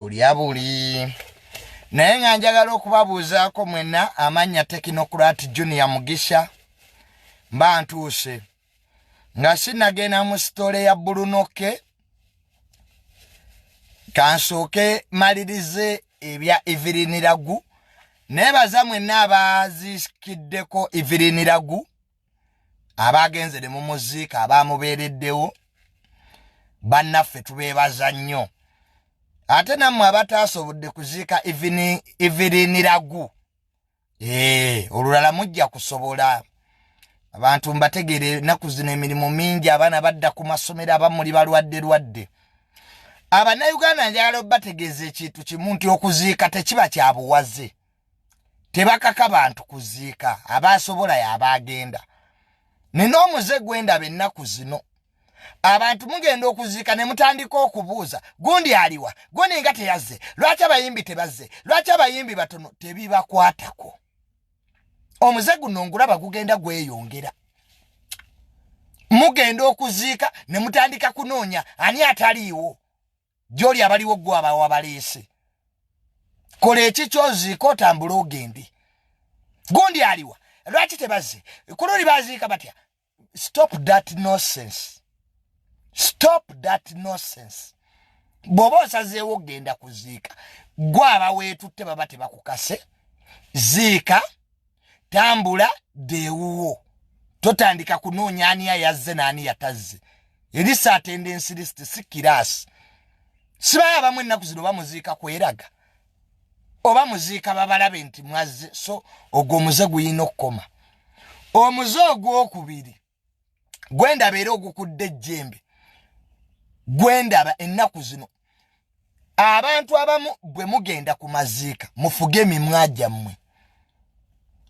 Uliabuli naye nga njagala okubabuuzaako mwenna amanya Technocrat Jr Mugisha mba ntuuse nga sinagenda mu sitole ya Bruno K kansooke malirize ebya Eviriniragu nebaza mwenna abazikiddeko Eviriniragu abagenzere mu muziika abamubeereddewo bannaffe tubeebaza nnyo ate nammwe abatasobodde kuziika Eviriniragu olulala mujja kusobola abantu mbategere ennaku zino emirimu mingi abaana badda ku masomero abamuli balwadde Abannayuganda njagala obategeeza ekintu kimu nti okuziika tekiba kya buwaze tebakaka bantu kuziika abasobola y'abagenda nina omuze gwendaba ennaku zino abantu mugenda okuziika ne mutandika okubuuza gundi aliwa gundi nga teyazze lwaki abayimbi tebazze lwaki abayimbi batono tebibakwatako omuze guno ngulaba gugenda gweyongera mugenda okuziika ne mutandika kunoonya ani ataliiwo gy'oli abaliwo gwe abawa baleese kola eki ky'oziika otambula ogende gundi aliwa lwaki tebazze kululi baziika batya stop that nonsense bw'oba osazeewo ogenda kuziika gwe abaweetutte baba tebakukase ziika tambula deewuwo totandika kunoonya ani yazze n'ani yatazze eri attendance list si kiraasi sibayo abamu ennaku zino bamuziika kweraga oba muziika babalabe nti mwazze so ogwo omuze guyina okukoma omuze ogwokubiri gwendaba era ogukudde ejjembe gwendaba ennaku zino abantu abamu bwe mugenda ku maziika mufuge emimwa gyammwe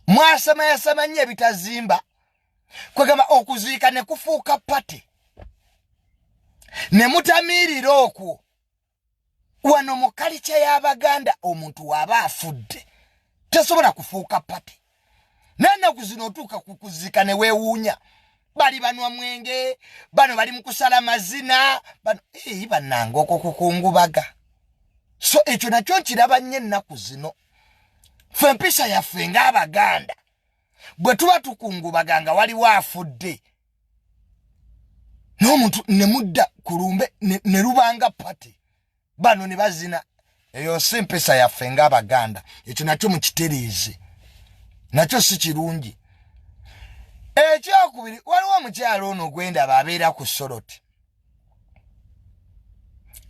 mwasamayasama nnyo ebitazimba kwegamba okuziika ne kufuuka pate ne mutamiirira okwo wano mu kalica y'Abaganda omuntu waba afudde tesobola kufuuka pate n'ennaku zino otuuka ku kuziika ne weewuunya bali banwa mwenge bano bali mu kusala mazina bano bannange okwo kukungubaga so ekyo nakyo nkiraba nnyo ennaku zino ffe empisa yaffe ng'Abaganda bwe tuba tukungubaga nga waliwo afudde n'omuntu ne mudda ku lumbe ne lubanga pate bano ne bazina eyo si mpisa yaffe ng'Abaganda ekyo nakyo mukitereeze nakyo si kirungi ekyokubiri waliwo omukyalo ono gwendaba abeera ku Soroti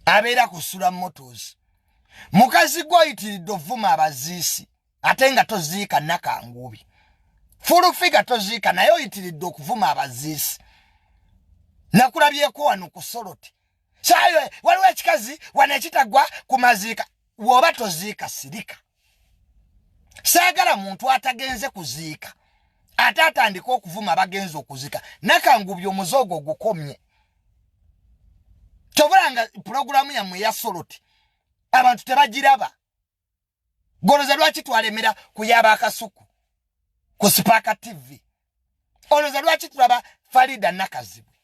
abeera kusula motors mukazi gw'oyitiridde ovuma abaziisi ate nga toziika nakangubi fulufiga toziika naye oyitiridde okuvuma abaziisi nakulabyeko wano ku Soroti sayo waliwo ekikazi wano ekitagwa ku maziika woba toziika sirika saagala muntu atagenze kuziika ate atandika okuvuma abagenzi okuziika nakangubi omuze ogwo gukomye tobulanga pulogulamu yammwe eya Soroti abantu tebagiraba goloza lwaki twalemera kuyaba akasuku ku Spark TV oloza lwaki tulaba Farida Nakazibwe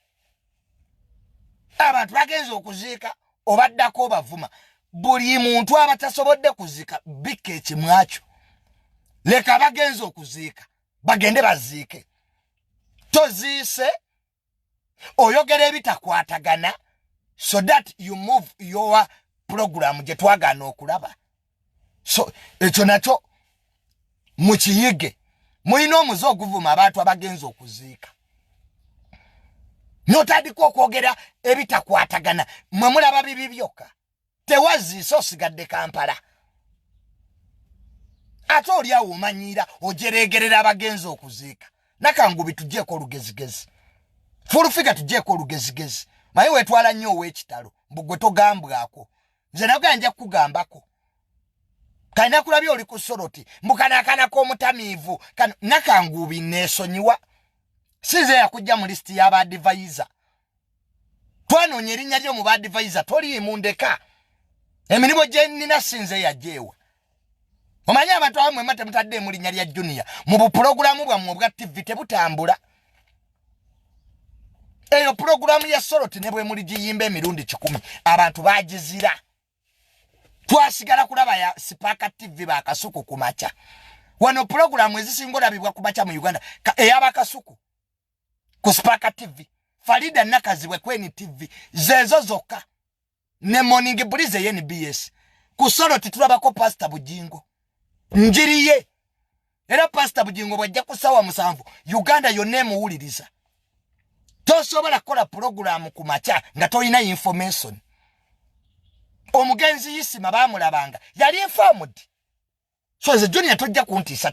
abantu bagenze okuziika obaddako obavuma buli muntu abatasobodde kuziika bika ekimwakyo leka bagenze okuziika bagende baziike toziise oyogera ebitakwatagana so that you move your program gye twagaana okulaba so ekyo nakyo mukiyige mulina omuze oguvuma abantu abagenze okuziika notandika okwogera ebitakwatagana mwe mulaba bibi byokka tewaziise osigadde Kampala ate oliawo omanyiira ojereegerera abagenzi okuziika nakangubi tugjeeko olugezigezi fulufiga tugjeeko olugezigezi maye wetwala nnyo ow'ekitalo mbugwe togambwako nze naga nja kukugambako kalina kulabya oli ku Soroti mbukanakanako omutamiivu nakangubi neesonyiwa size yakujja mu lisiti y'abadivaiza twanoonya erinnya lyo mu badivaiza toliimundeka emirimu gye nnina sinze yajjeewa omanyi abantu abamwe mate mutadde mu linnya lya Junior mu bupulogulamu bwammwe obwa TV tebutambula eyo pulogulamu ya Soroti ne bwe muli giyimba emirundi 10 abantu bagizira twasigala kulaba ya Sipaka TV bakasuku kumacha wano program ezisinga olabibwa kumacha mu Uganda ey'abakasuku ku Sipaka TV Farida nakazibwe kweni TV zezo zokka ne Morning Breeze ye NBS kusolo titulabako Pastor Bujingo njiriye era Pastor Bujingo bwajja kusawa musanvu Uganda yonna emuwuliriza tosobola kola program kumacha nga toyina information omugenzi yisima bamulabanga yali informed so ze Junior tojja kuntiisa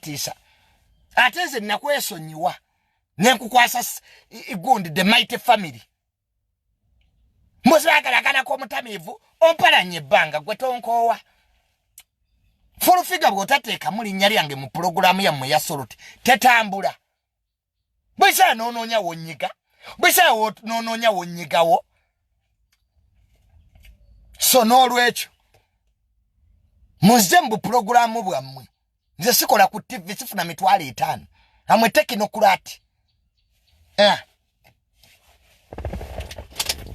ate nze nakwesonyiwa nenkukwasa gundi the mighty family muzagala ko mutamivu ompalanye banga gwe tonkowa full figure bwotateeka muli nyali yange mu program ya mu yasoloti tetambula bwisa nononya wonyiga bwisa nononya wonyigawo so nolwekyo muzembu program bwammwe nze sikola ku TV sifuna mitwale 5 amwe tekinokulati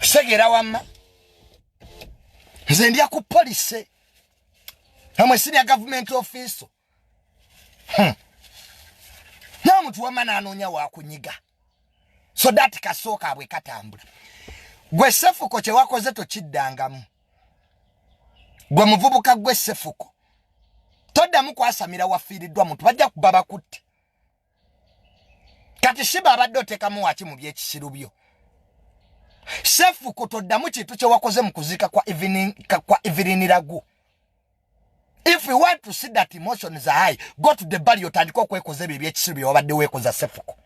segera wamma nze ndya ku police amwe senior government office na mtu wamana anonya wakunyiga so that kasoka abwe katambula gwe sefuko kye wakoze to kiddangamu gwe muvubuka gwe sefuko toddamu kwasamira wafiiriddwa muntu bajja kubaba kutte kati shiba abadde otekamu waki mu byekisiru byo sefuko toddamu kintu kye wakoze mu kuziika kwa evening ragu. If you want to see that emotions are high, go to the body otandika okwekoza ebyo byekisiru bye wabadde weekoza sefuko.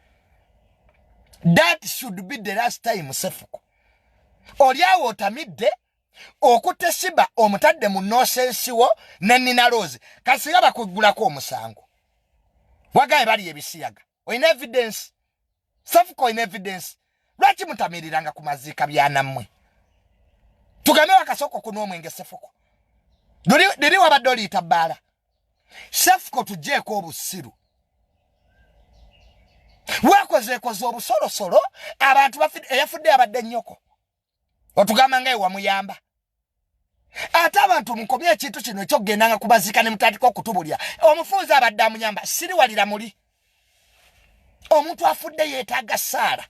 That should be the last time sefuko olyawo otamidde okutte shiba omutadde mu nosensiwo ne Nina Rose kasiga bakugulako omusango wagaye bali ebisiyaga oyina evidence sefuko oyina evidence lwaki mutamiriranga ku maziika byanammwe tugambe wakasoko kuno omwenge sefuko duli wabadde oliyita bbaala sefuko tujeeko obusiru wekozeekoze obusolosolo abantu eyafudde abadde nnyoko otugamba nga ewamuyamba ate abantu mukomye ekintu kino ekyokugendanga kubaziika ne mutandika okutubulya omufunza abadde amuyamba siriwalira muli omuntu afudde yeetaaga saala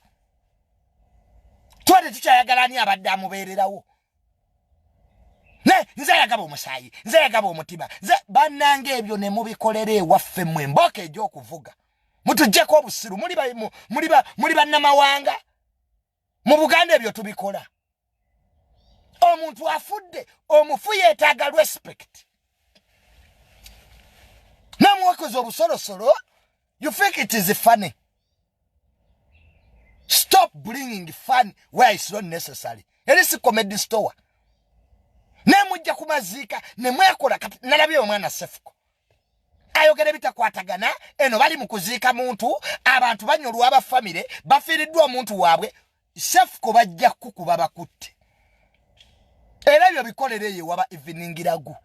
twate tukyayagalani abadde amubeererawo ne nze yagaba omusaayi nze yagaba omutima nze bannanga ebyo ne mubikolera ewaffe mmwe emboka egy'okuvuga mutujjeko obusiru muli bannamawanga mu Buganda ebyo tubikola omuntu afudde omufu yeetaaga respect namuwekoza obusolosolo you think it is funny. Stop bringing fun where it's not necessary. It is a comedy store. Nemujja kumaziika nemwekola nalabye omwana sefuko ayogera bitakwatagana eno bali mu kuziika muntu abantu banyolwa aba family bafiiriddwa omuntu waabwe sefuko bajja kukuba bakutte era ebyo bikolere ye waba evening ragu.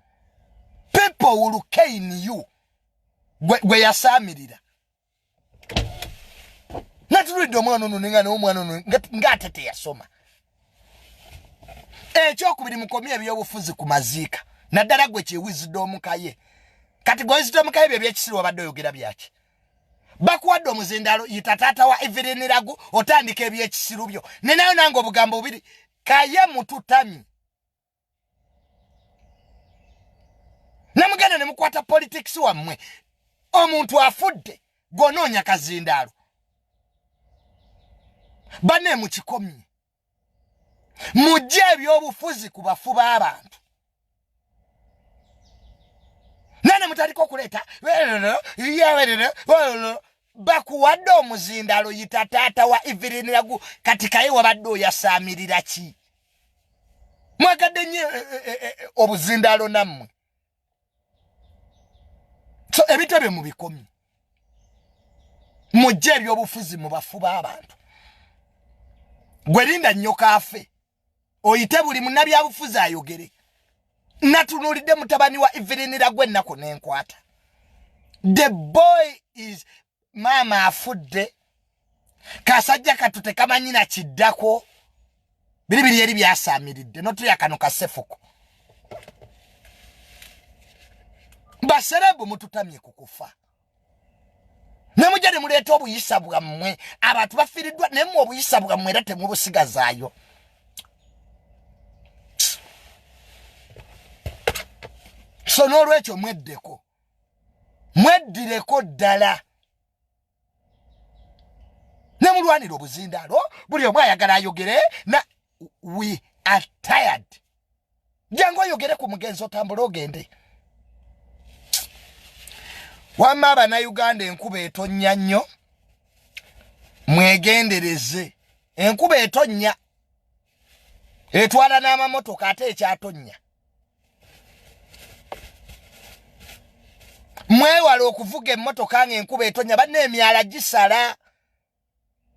People will cane you gwe yasaamirira natulidde omwana ono nengana omwana ono ng'atete yasoma ekyokubiri mukomye ebyobufuzi ku maziika naddala gwe wisdom kaye kati gwe wisdom kaye bye byekisiru wabadde oyogera byaki bakuwadde omuzindaalo yita taata wa evening ragu otandika ebyekisiru byo nenayo nange obugambo bubiri kaye mututami namugenda ne mukwata politics wammwe omuntu afudde gonoonya kazindaalo bane mukikomye mujje ebyobufuzi ku bafu b'abantu nane mutandika okuleeta bakuwadde omuzindaalo yita taata wa evening ragu kati kaye wabadde oyasaamirira ki mwagadde nnyo obuzindaalo nammwe so ebitebe mu bikomi mujje ebyobufuzi mu bafu b'abantu gwerinda nnyo kaafe oyite buli munnabyabufuzi ayogere natunuulidde mutabani wa evening ragu ennaku n'enkwata the boy is maama afudde kasajja katu tekamanyina kiddako biribiri eri byasaamiridde notulya kano kasefuko Baserebu mututamye kukufa. Nemujade muleta obuyisa bwammwe abantu bafiridwa nemu obuyisa bwammwe era temubusigazaayo. So n'olwekyo mweddeko. Mweddireko ddala. Nemulwanira obuzindaalo buli omu ayagala ayogere na we are tired. Jangu oyogere ku mugenzi otambula ogende. Wamma Abannayuganda enkuba etonnya nnyo. Mwegendereze. Enkuba etonnya. Etwala n'amamotoka ate ekyatonnya. Mwewala okuvuga emmotoka ng'enkuba etonnya banne emyala gisala.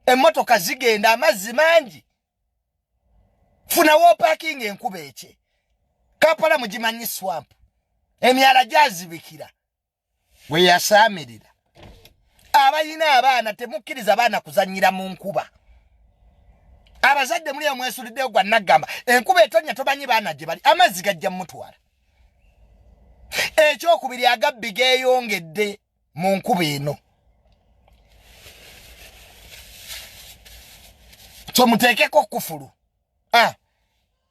Emmotoka zigenda amazzi mangi. Funa woopakinga enkuba ekye. Kampala mugimanyi swamp. Emyala gyazibikira. We yasaamirira. Abayina abaana temukkiriza baana kuzannyira mu nkuba. Abazadde muli omwesuliddeyo gwa nagamba. Enkuba etonnya tomanyi baana gye bali. Amazzi gajja mutwala. Ekyokubiri agabbi geeyongedde mu nkuba eno. So muteekeko kufulu.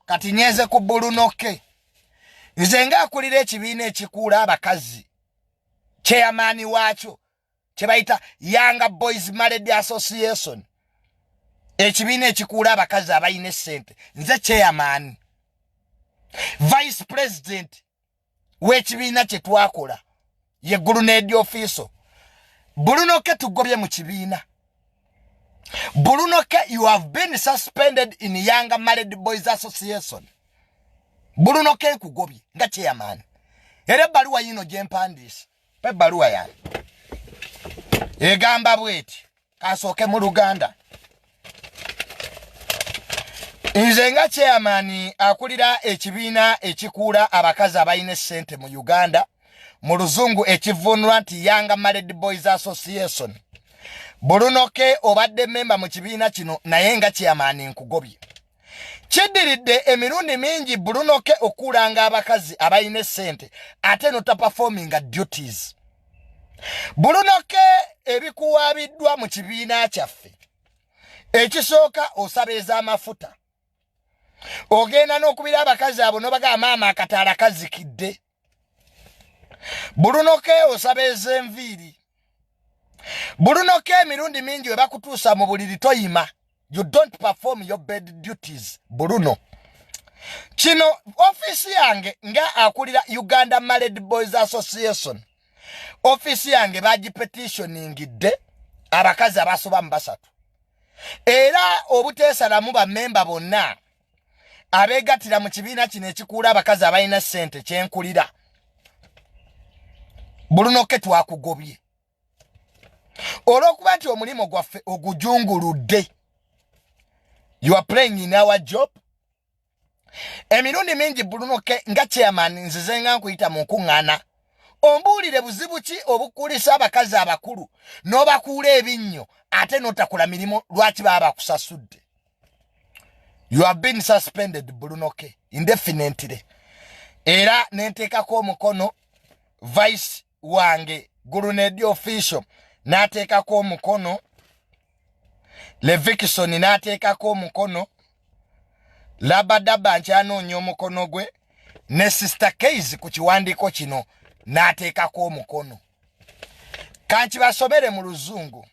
Kati nyeze ku Bruno K. Nze ng'akulira ekibiina ekikuula abakazi. Chairman wacho. Kye bayita Young Boys Married Association. Ekibiina ekikuula abakazi abayina essente. Nze chairman. Vice President. W'ekibiina kye twakola. Ye Grenade Officer. Bruno K tugobye mu kibiina. Bruno K, you have been suspended in Young Married Boys Association. Bruno K kugobye nga chairman. Era ebbaluwa yino gye mpandiise. Ebbaluwa yange. Egamba bweti. Kasooke mu Luganda. Nze nga chairman akulira ekibiina ekikuula abakazi abayina essente mu Uganda. Mu Luzungu ekivunulwa nti Young Married Boys Association. Bruno K obadde memba mu kibiina kino naye nga chairman nkugobye. Kiddiridde emirundi mingi Bruno K okuulanga abakazi abayina essente ate notaperforminga duties. Bruno K ebikuwaabiddwa mu kibiina kyaffe. Ekisooka osaba ez'amafuta. Ogenda n'okubira abakazi abo n'obagamba maama akataala kazikidde. Bruno K osaba ez'enviiri. Bruno K emirundi mingi we bakutuusa mu buliri toyima. You don't perform your bed duties, Bruno. Kino office yange nga akulira Uganda Married Boys Association. Office yange bagipetitioningidde abakazi abasoba mu basatu. Era obuteesalamu bammemba bonna abeegattira mu kibiina kino ekikuula abakazi abalina ssente kyenkulira. Bruno K twakugobye. Olw'okuba nti omulimu gwaffe ogujunguludde. You are playing in our job. Emirundi mingi Bruno K nga chairman nzize nga nkuyita mu nkuŋŋaana. Ombuulire buzibu ki obukulisa abakazi abakulu n'obakuula ebinnyo ate n'otakola mirimu lwaki baba bakusasudde. You have been suspended Bruno K indefinitely. Era nenteekako omukono vice wange Grenade Official n'ateekako omukono Levikson n'ateekako omukono Labadaba nkyanoonya omukono gwe ne Sister Case ku kiwandiiko kino n'ateekako omukono. Kankibasomere mu Luzungu.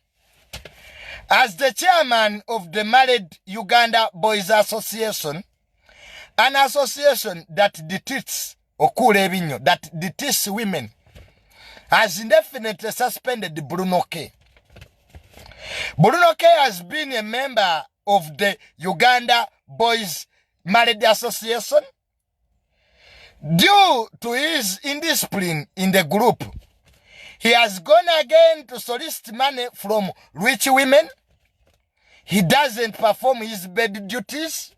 As the chairman of the Married Uganda Boys Association, an association that detects okuula ebinyo, that detects women, has indefinitely suspended Bruno K. Bruno K has been a member of the Uganda Boys Married Association. Due to his indiscipline in the group, he has gone again to solicit money from rich women. He doesn't perform his bed duties.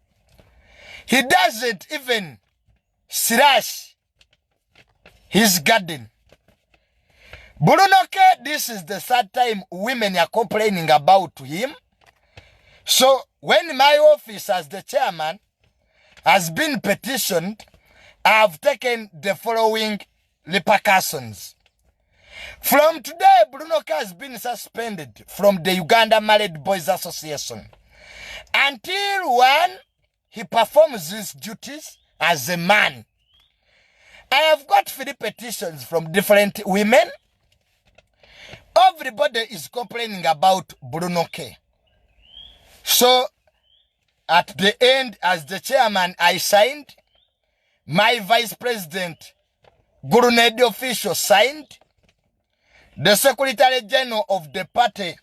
He doesn't even slash his garden. Bruno K, this is the third time women are complaining about him. So when my office as the chairman has been petitioned, I have taken the following repercussions. From today, Bruno K has been suspended from the Uganda Married Boys Association until when he performs his duties as a man. I have got 3 petitions from different women. Everybody is complaining about Bruno K. So, at the end, as the chairman, I signed. My vice president, Gurunedi official, signed. The secretary general of the party,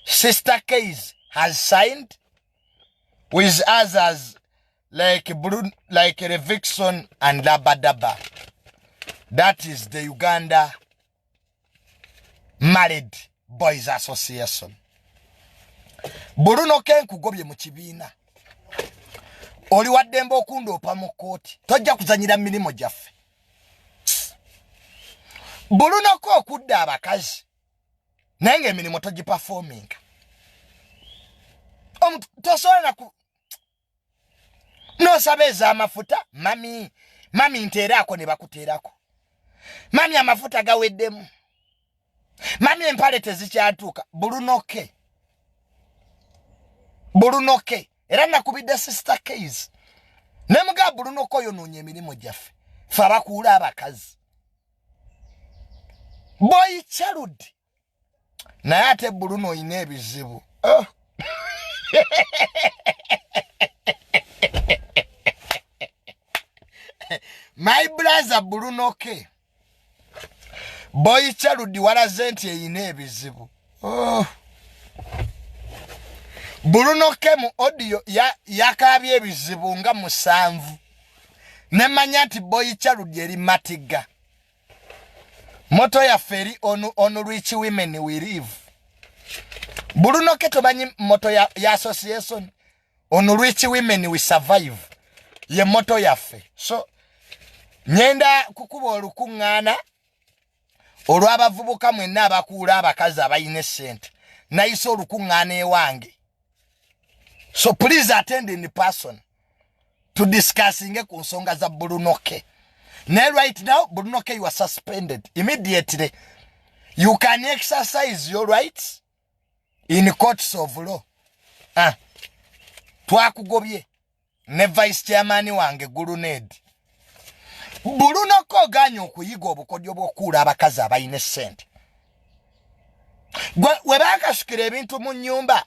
Sister Case, has signed. With others like Revixon and Labadaba. That is the Uganda Married Boys Association. Bruno K nkugobye mukibiina. Oli waddemba okunda opa mu kooti. Tojja kuzanyira milimo gyaffe. Bruno K okudda abakazi. Naye emirimu togiperforming. Tosobola ku no sabeza amafuta mami nteerako ne bakuteerako. Mami amafuta gaweddemu. Mami empale tezikyatuuka. Bruno K. Era nakubidde Sister Case. Nemuga Bruno K yonoonye emirimu gyaffe. Fe abakuula abakazi. Boy child. Naye ate Bruno oyina ebizibu. Oh. My brother Bruno K. Boy child walaze nti eyina ebizibu. Oh. Bruno K mu audio yakabye ebizibu nga 7. Nemanya nti boy child eri matiga. Moto ya feri on rich women we live. Bruno K tomanyi moto ya association on rich women we survive. Ye moto yaffe. So nyenda kukuba olukuŋŋaana olw'abavubuka mwenna abakuula abakazi abayina essente. Nayise olukuŋŋaana ewange. So please attend in person to discussing ku nsonga za Bruno K. Now right now, Bruno K, you are suspended. Immediately, you can exercise your rights in courts of law. Twakugobye ne vice chairman wange Gurunedi. Bruno K oganye okuyiga obukodyo bw'okuula abakazi abayina essente. Gwe baakasukira ebintu mu nnyumba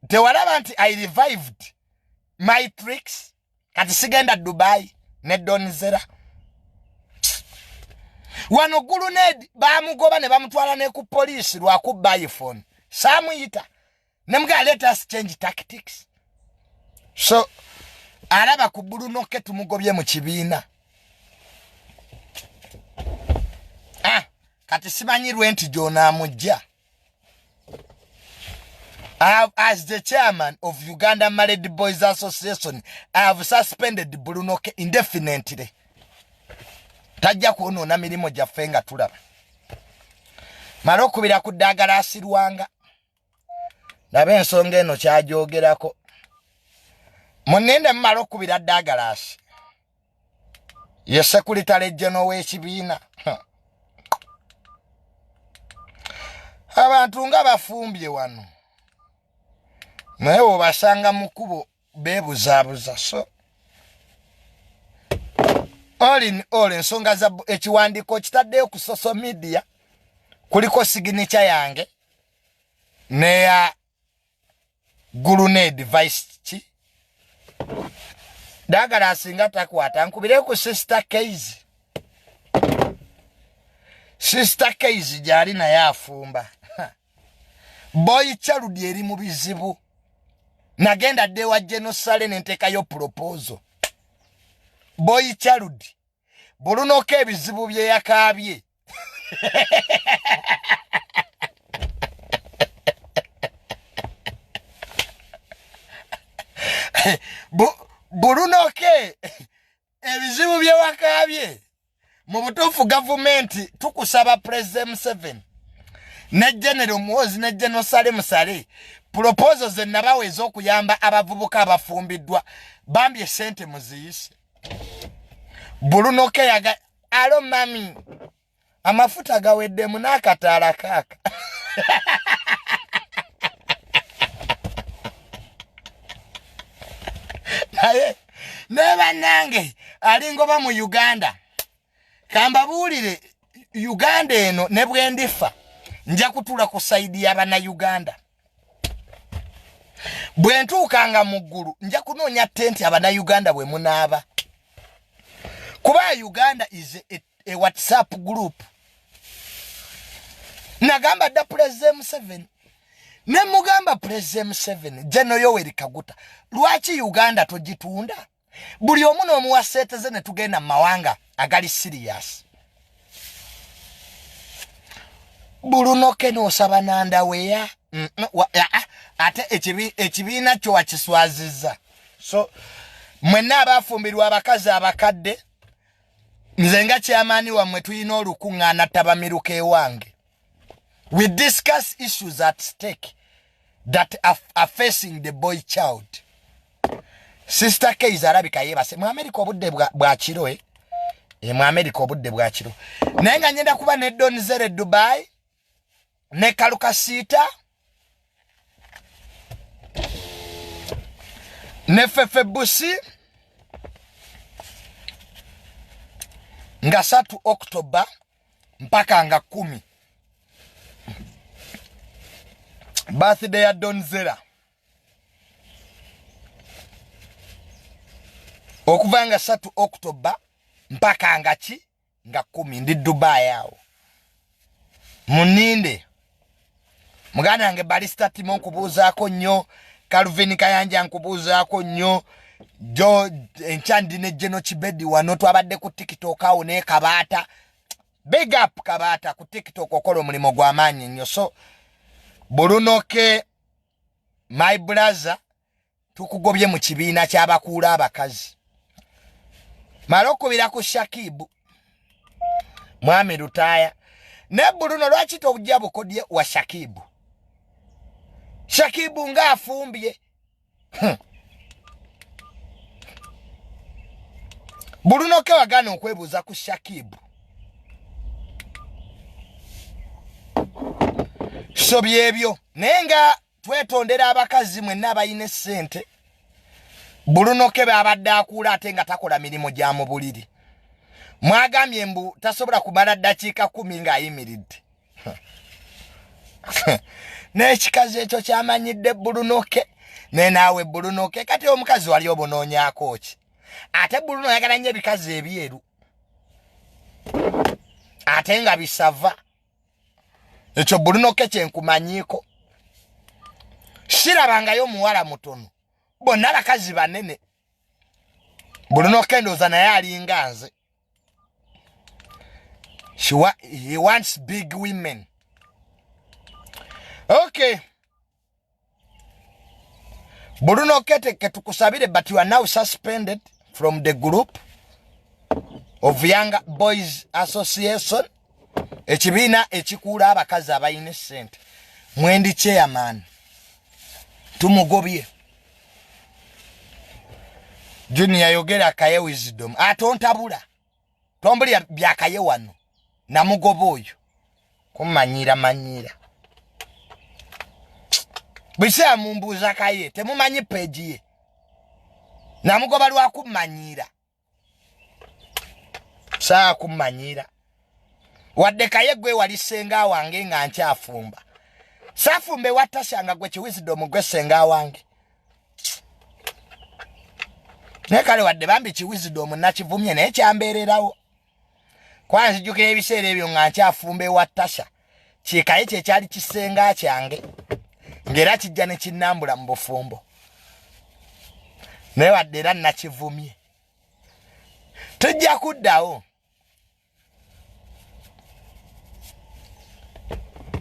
tewalaba nti I revived my tricks kati sigenda Dubai ne Donzera. Wano Gurunedi bamugoba ne bamutwala ne ku police lwakubba iPhone. Samuyita. Nemuga let us change tactics. So alaba ku Bruno K tumugobye mu kibiina. Kati simanyirwe nti Jona amujja. As the chairman of Uganda Married Boys Association, I have suspended Bruno K indefinitely. Tajja kuonoona mirimo gyaffe nga tulaba. Mala okubira ku ddagala asirwanga. Laba ensonga eno kyagyogerako. Munende mmala okubira ddagala asi. Ye Secretary General w'ekibiina. Abantu nga bafumbye wano. Naye obasanga mu kkubo beebuzaabuza. So all in all, ensonga za ekiwandiiko kitaddeyo ku social media kuliko signature yange neya Gurunedi vice chi dagala asinga takwata nkubire ku Sister Case. Sister Case gyali naye afumba. Boy child eri mu bizibu. Nagenda dewa Jenosale nentekayo proposal. Boy child. Bruno K ebizibu bye yakabye. Bruno K ebizibu bye wakabye. Mu butuufu government tukusaba President 7 ne General Muhozi ne Jenosale Musale proposals nabawe ez'okuyamba abavubuka abafumbiddwa bambye sente muziyise. Bruno K alo mami amafuta gawedde munakataala kaka naye neba nange alingoba mu Uganda kamba buulire Uganda eno ne bwendifa nja kutula ku side y'abana Uganda bwentuukanga mu ggulu nja kunoonya tenti abana Uganda bwe munaaba kuba Uganda is a WhatsApp group nagamba da President 7 ne mugamba President 7 General Yoweri Kaguta lwaki Uganda togitunda buli omu n'omuwaseeteze ne tugenda mu mawanga agali serious Bruno K n'osaba nandaweya ate ekibiina kyo wakiswaziza so mwenna abafumbirwa abakazi abakadde nze nga kyamaani wammwe tulina olukuŋŋaana tabamiruka ewange we discuss issues at stake that are facing the boy child Sister K alabika yeebase mu America obudde bwa kiro mu America obudde bwa kiro naye nga ngenda kuba ne Donzere Dubai ne Kalukasiita ne Fefe Busi nga 3 Oktoba mpaka nga 10 birthday ya Donzera okuva nga 3 Oktoba mpaka nga ki nga 10 ndi Dubai awo muninde muganda wange Barista Timon kubuuzaako nnyo Calvin Kayanja nkubuuzaako nnyo jo enchandi ne Jeno Kibedi wano twabadde ku TikTok awo ne Kabaata big up Kabaata ku TikTok okola omulimu gw'amaanyi nnyo so Bruno K my brother tukugobye mu kibiina ky'abakuula abakazi malokubira ku Shakibu mwami Rutaya ne Bruno lwaki tobujja bukodye wa Shakibu Shakibu nga afumbye Bruno K wagana okwebuuza ku Shakibu so byebyo naye nga twetondera abakazi mwenna abayina ssente Bruno K babadde akuula ate nga takola mirimu gya mu buliri mwagambye mbu tasobola kumala ddakiika 10 ng'ayimiridde n'ekikazi ekyo kyamanyidde Bruno K ne naawe Bruno K kati omukazi wali obunoonyaako ki ate Bruno ayagala nnyo ebikazi ebyeru ate nga bisava ekyo Bruno K kyenkumanyiiko sirabangayo muwala mutono bonna abakazi banene Bruno K ndooza naye alinga nze he wants big women okay Bruno K tukusabire but you are now suspended from the group of Young Boys Association ekibiina ekikuula abakazi abayina essente mwendi chairman tumugobye Junior yogera kaye wisdom atontabula tombuli byakaye wano namugoba oyo kumanyira bise mumbuza kaye temumanyi page ye namugoba lwa kumanyira saa kumanyira wadde kaye gwe wali senga wange nga nkyafumba safumbe watashanga gwe wisdom gwe senga wange nekale wadde bambi wisdom nakivumye naye kyambeererawo kwanza jjukira ebiseera ebyo nga nkyafumbe watasha kikaye kye kyali kisenga kyange ngera kijja ne kinnambula mu bufumbo naye wadde era nakivumye tujja kuddawo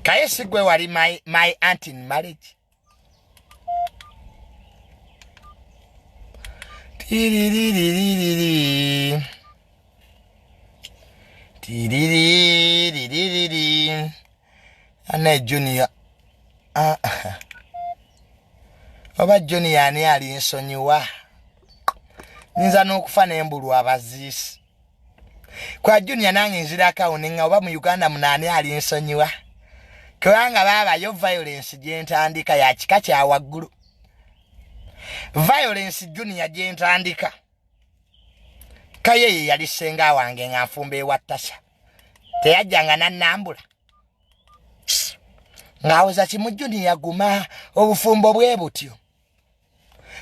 kaye sigwe wali my aunt in marriage Ane Junior oba Junior ani ali nsonyiwa nza n'okufa n'embulwa abaziisi Kwa Junior nange nzira kauninga oba mu Uganda munani ali nsonyiwa. Kubanga baba yo violence gyentandika ya kika kya waggulu. Violence Junior gyentandika. Kaye yali senga wange ngafumbe wattasha. Teyajjanga nannambula. Ngawoza kimu Junior guma obufumbo bwe butyo.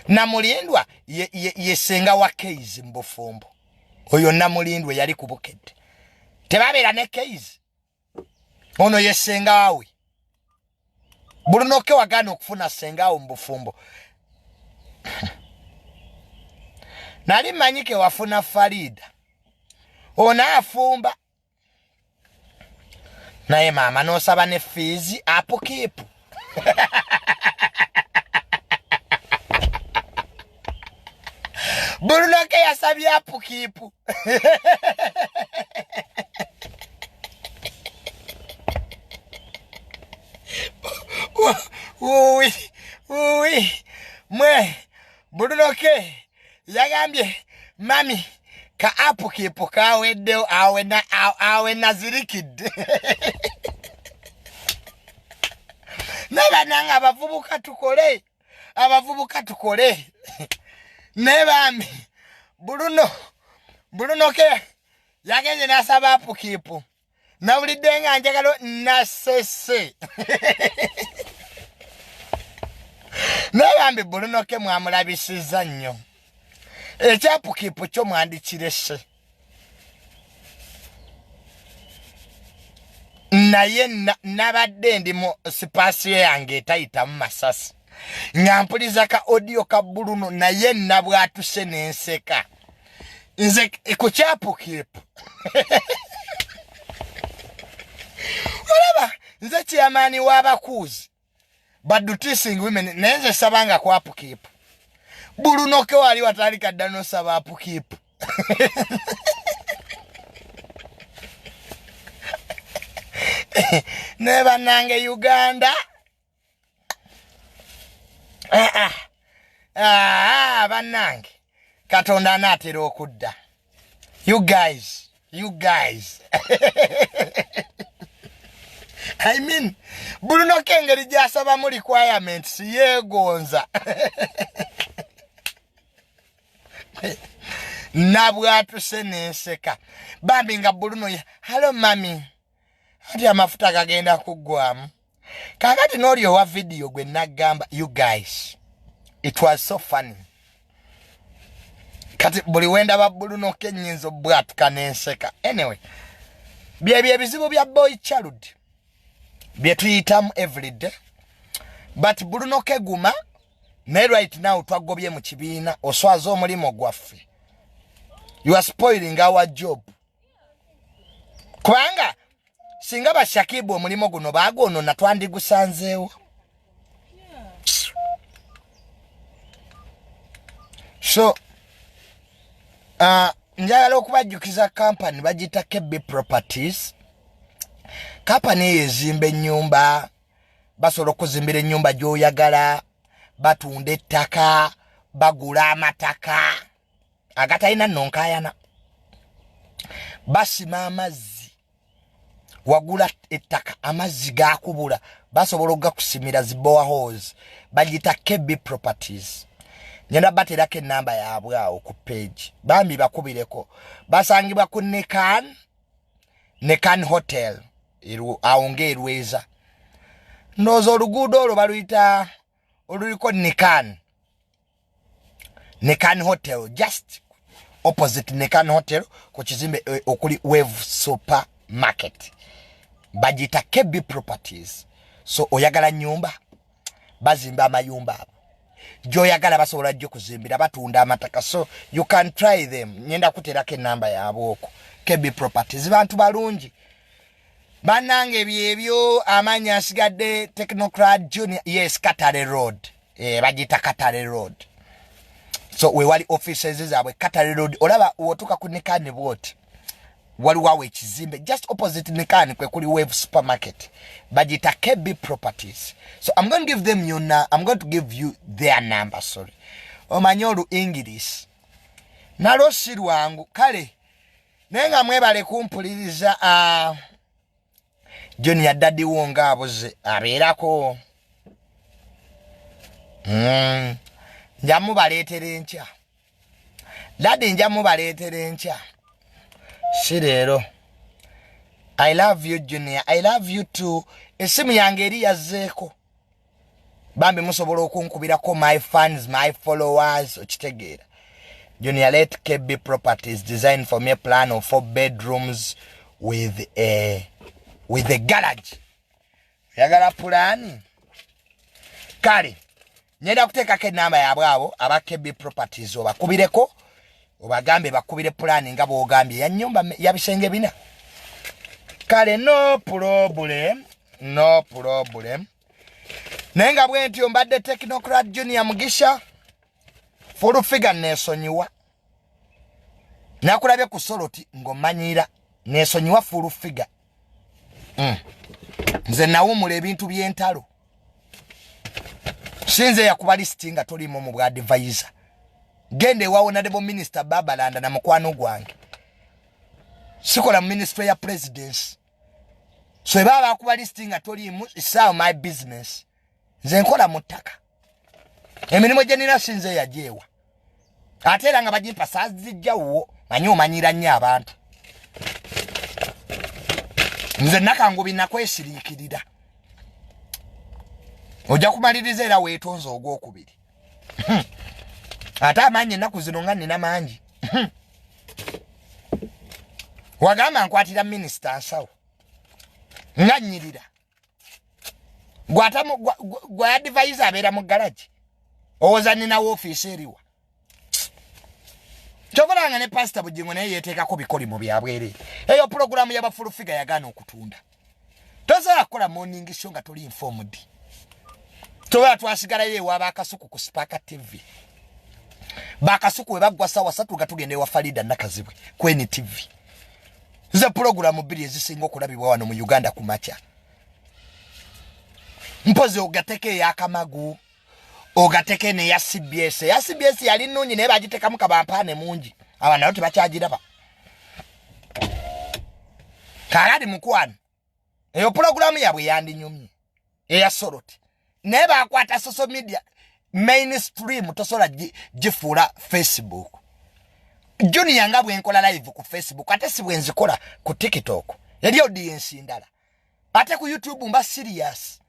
Namulindwa ye senga wa Kaize mbufumbo. Oyo namulindwe yali kubukedde. Tebabera ne Kaize. Ono ye senga wawe. Bruno K wagana okufuna senga wo mbufumbo. Nali manyike wafuna Farida. Ona afumba. Naye mama no saba ne fees apokepu. Bruno K yasabi apokepu. Oui. Mwe Bruno K yagambye mami ka apokepu kawedde awe nazirikidde. Naba abavubuka tukole. Nebami Bruno K yagenze nasaba apokepu. Nawulidde nga njagalo nasese. Nebambi Bruno K mwamulabisiza nnyo. Ekyapukipu kyo mwandikirese. Naye nabadde ndi mu sipasi yange etayita mu masasi. Ngampuliza ka audio ka Bruno naye nabwatuse nenseka. Nze ku kyapukipu. Olaba nze chairman w'abakuuzi. Badutising women nenze sabanga kwa apukipu. Bruno K wali watalika dano saba apukipu. Neba nange Uganda. Banange. Katonda anatera okudda. You guys. I mean, Bruno K ngeri gyasaba mu requirements yegonza. Nabwatuse nenseka. Bambi nga Bruno hello mami. Ati amafuta kagenda kuggwamu. Kakati n'olyo wa video gwe nagamba you guys. It was so funny. Kati buli wenda ba Bruno K nyinzo bwatuka nenseka. Anyway. Bye bizibu bya boy child. Bye tuyitamu every day. But Bruno K guma ne right now twagobye mu kibiina oswaza omulimo gwaffe. You are spoiling our job. Kubanga singa bashakibu omulimo guno bagono na twandigusanzeewo. So njagala okubajjukiza company bagita KB Properties. Company ezimba ennyumba, basobola okuzimbira ennyumba gy'oyagala, batunda ettaka, bagula amataka agatalina nnonkayana, basima amazzi, wagula ettaka amazzi gakubula, basobola okugakusimira zi boreholes, bagita KB Properties. Nyenda baterako ennamba yaabwe awo ku page. Bambi bakubireko. Basangibwa ku Nekan Hotel. Awo ng'erweza. Ndowooza oluguudo olwo baluyita oluliko Nekan Hotel. Just opposite Nekan Hotel ku kizimbe okuli Wave Supermarket. Bagita KB Properties. So oyagala nyumba, bazimba amayumba abo. Joyagala basobola jjo kuzimbira batunda amataka. So you can try them. Nyenda kuterako ennamba yaabwe okwo. KB Properties bantu balungi. Banange byebyo amanya asigadde Technocrat Junior. Yes, Katare Road. Bagita Katare Road. So we wali offices zaabwe Katare Road. Olaba wotuka ku Nekani bwoti. Waliwawe ekizimbe just opposite Nekani kwe kuli Wave Supermarket. Bagita KB Properties. So I'm going to give them I'm going to give you their number, Omanyolu English. Nalo sirwangu kale nenga mwebale kumpuliriza Junior Daddy wonga aboze abeerako njamu baleetere enkya Daddy njamu baleetere enkya sirero I love you Junior I love you too esimu yange eri yazzeeko bambi musobola okunkubirako my fans my followers okitegeera Junior let KB Properties design for me a plan of 4 bedrooms with a garage. Yagala plan. Kale. Nyenda kuteka ke namba yabwe abo aba KB Properties obakubireko obagambe bakubire plan nga bogambye ya nyumba yabisenge bina. Kale no problem. Nenga bwentyo mbadde Technocrat Junior Mugisha. Full figure nesonyiwa. Nakulabye ku soloti ngomanyira nesonyiwa full figure. Nze nawumula ebintu by'entalo. Sinze yakuba listinga tolimo mu bwa advisor. Gende wawo na debo minister Babalanda na mukwano gwange. Sikola ministry ya presidency. So baba akuba listinga tolimo it's all my business. Nze nkola mutaka. Emirimo gye nina sinze yajewa. Atera nga bajimpa sazijja wo manyo manyira nnyo abantu. Nze nakangubi nakwesirikirira. Ojja kumaliriza era weetonzo ogwokubiri. Ate amanyi ennaku zino nga nina mangi. Wagamba nkwatira minisita nsawo. Nga nnyirira. Gwa advisor abeera mu garage. Owoza nina woofiisi eriwa. Chokolanga ne pastor Bujingo naye yeteekako bikoli mu byabwere. Eyo programu ya bafulu figure yagana okutunda. Toza akola morning show nga toli informed. Towa twasigala ye wa bakasuku ku Spark TV. Bakasuku we bagwa sawa satu gatugende wa Farida nakazibwe kweni TV. Ze programu biri ezisinga okulabibwa wano mu Uganda kumacha. Mpoze ogateke ya kamagu. Ogateke ne ya CBS. Ya CBS yali nunyi ne bagiteka mukabampane mungi. Abana loti bachajiraba. Kaladi mukwano. Eyo programu yabwe yandi nyumye. Eya soroti. Neba akwata social media mainstream tosola jifuula Facebook. Junior nga bwenkola live ku Facebook ate si bwenzikola ku TikTok. Yali audience ndala. Ate ku YouTube mba serious.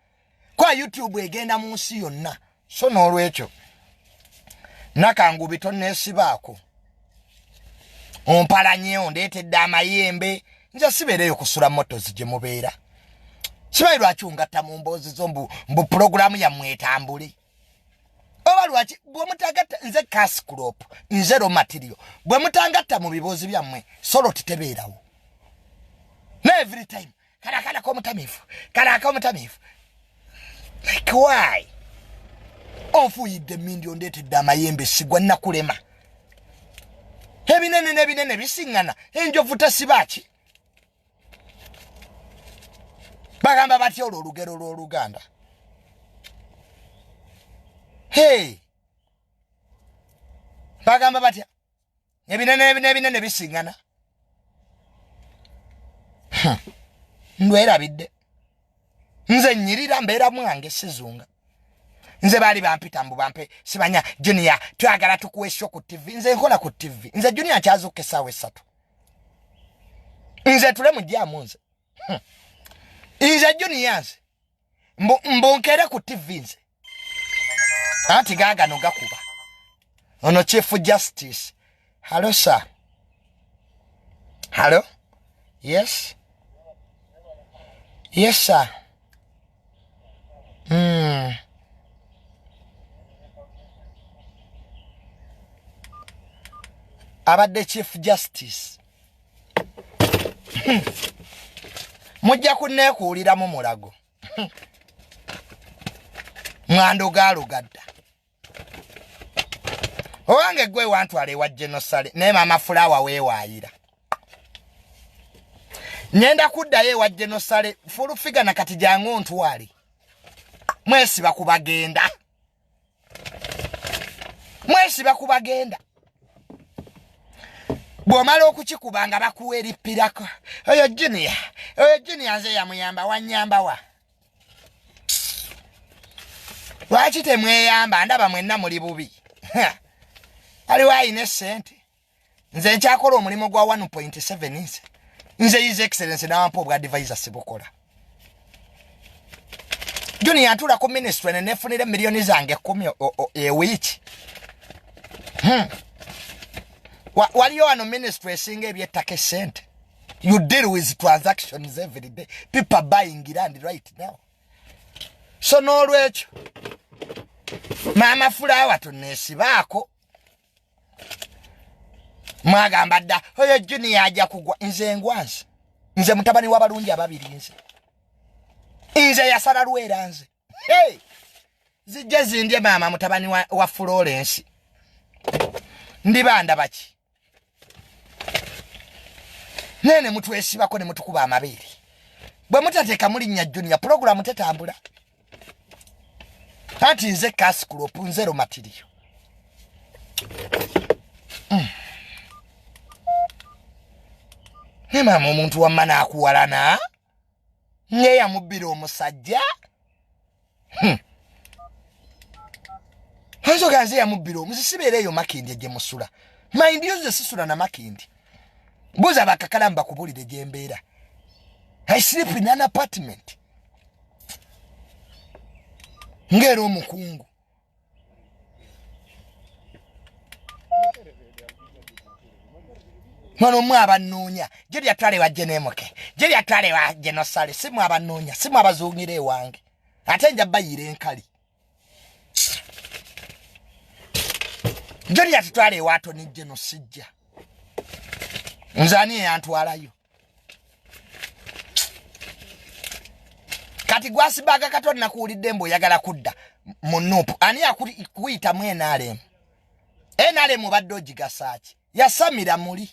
Kwa YouTube egenda mu nsi yonna. So n'olwekyo nakangubi tonneesibaako ompalanye ondeetedde amayembe nja sibeereyo kusula moto gye mubeera sibayi lwaki ongatta mu mboozi zo mbu pulogulaamu yammwe etambule oba lwaki bwe mutagatta nze cascrop nze ro material bwe mutangatta mu biboozi byammwe solo titebeerawo na every time kala komutamifu like why Onfuyidde mindio ndetedde amayembe sigwa nakulema. Ebinene bisingana enjovu tasibaki. Bagamba batya olugero lw'Oluganda. Hey. Bagamba batya ebinene bisingana. Ndwerabidde. Nze nyirira mbeera mwange sizunga. Nze bali bampita mbu bampe sibanya Junior twagala tukuwesho ku TV nze nkola ku TV nze Junior kyazuke sawe 3 nze tule mu jamu nze nze Junior nze mbonkere ku TV nze ati gaga no gakuba ono Chief Justice hello sir hello yes sir abadde Chief Justice mujja kunneekuulira mu mulago ngando galugadda owange gwe wantwale wa genosale ne mama fulawa weewaayira nyenda kuddayo wa genosale fulu figa na kati jangu ntwale mwesi bakubagenda bw'omala okukikubanga bakuwa eripirako oyo junior nze yamuyamba wanyamba wa lwaki temweyamba ndaba mwenna muli bubi aliwo ayina essente nze nkyakola omulimu gwa 1.7 nze his excellence n'awampa obwa advisor sibukola junior ntula ku ministry nenefunire miliyoni zange 10 ewiiki waliyo wano ministry esinga ebyettaka essente you deal with transactions every day people buying land right now so n'olwekyo maama fulawa tonesibaako mwagamba dda oyo junior ajja kugwa nze ngwanze nze mutabani w'abalungi ababiri nze yasala lwera nze zijje zindye maama mutabani wa Florence ndibanda baki nene mutwesibako ne mutukuba amabeere bwe mutateeka mulinnya junior program tetambula anti nze kaskulop nzero matiriyo ne maama omuntu wamma n'akuwalana ngeyamubbira omusajja hansoga nze yamubbira omusisibeera eyo makindi gye musula mind yo ze sisula na makindi buza bakakalamba kubulire gye mbeera I sleep in an apartment ngero omukungu mwana mwa abanoonya gye lyatwale wa jenemoke gye lyatwale wa genosale simu abanoonya simu abazungire wange ate nja bayire enkali gye lyatwale wato ni genosijja nzani yantwalayo kati gwasibaga kato nakuulidde mbo yagala kudda munupu ani akuyita mu NRM badde ogigasaaki yasamira muli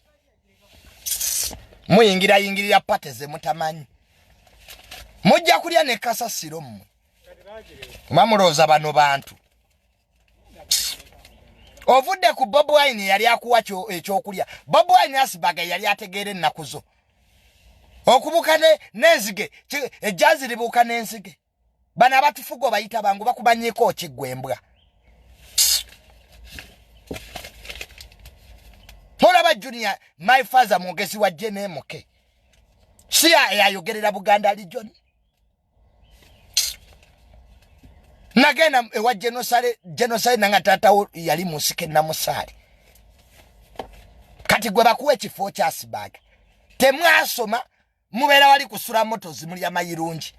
muyingirira pate ze mutamanyi mujja kulya ne kasasiro mmwe mamuloza bano bantu ovudde ku Bob Wine yali akuwa ekyokulya Bob Wine asibaga yali ategeera ennaku zo okubuka n'enzige ejjazi libuuka n'enzige bano abatufuga bayita bangu bakubanyeeko kiggwembwa olaba junior my father mwogezi wa jenemoke si yayogerera Buganda Region nagenda ewa genocide nanga taatawo yali musike namusaali kati gwe bakuwa ekifo kyasibaga temwasoma mubeera wali kusula moto zimuli amayirungi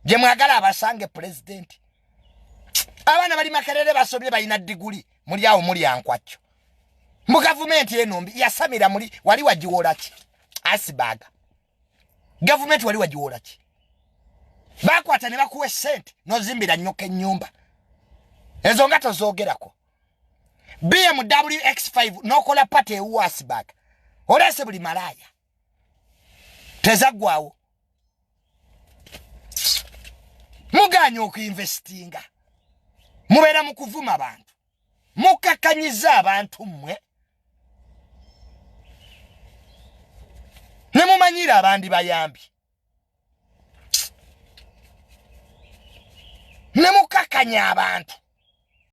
gye mwagala abasange president abaana bali makerere basomye balina diguli muli awo muli ankwacyo mu gavumenti enombi yasamira muli wali wagiwola ki asibaga gavumenti wali wagiwola ki bakwata ne bakuwa sente nozimbira nyoka ennyumba ezo nga tozoogerako BMW X5 nokola pate ewu asibaga olese buli malaya tezaggwawo muganye okuinvestinga mubeera mu kuvuma abantu mukakanyiza abantu mmwe ne mumanyira abandi bayambi ne mukakanya abantu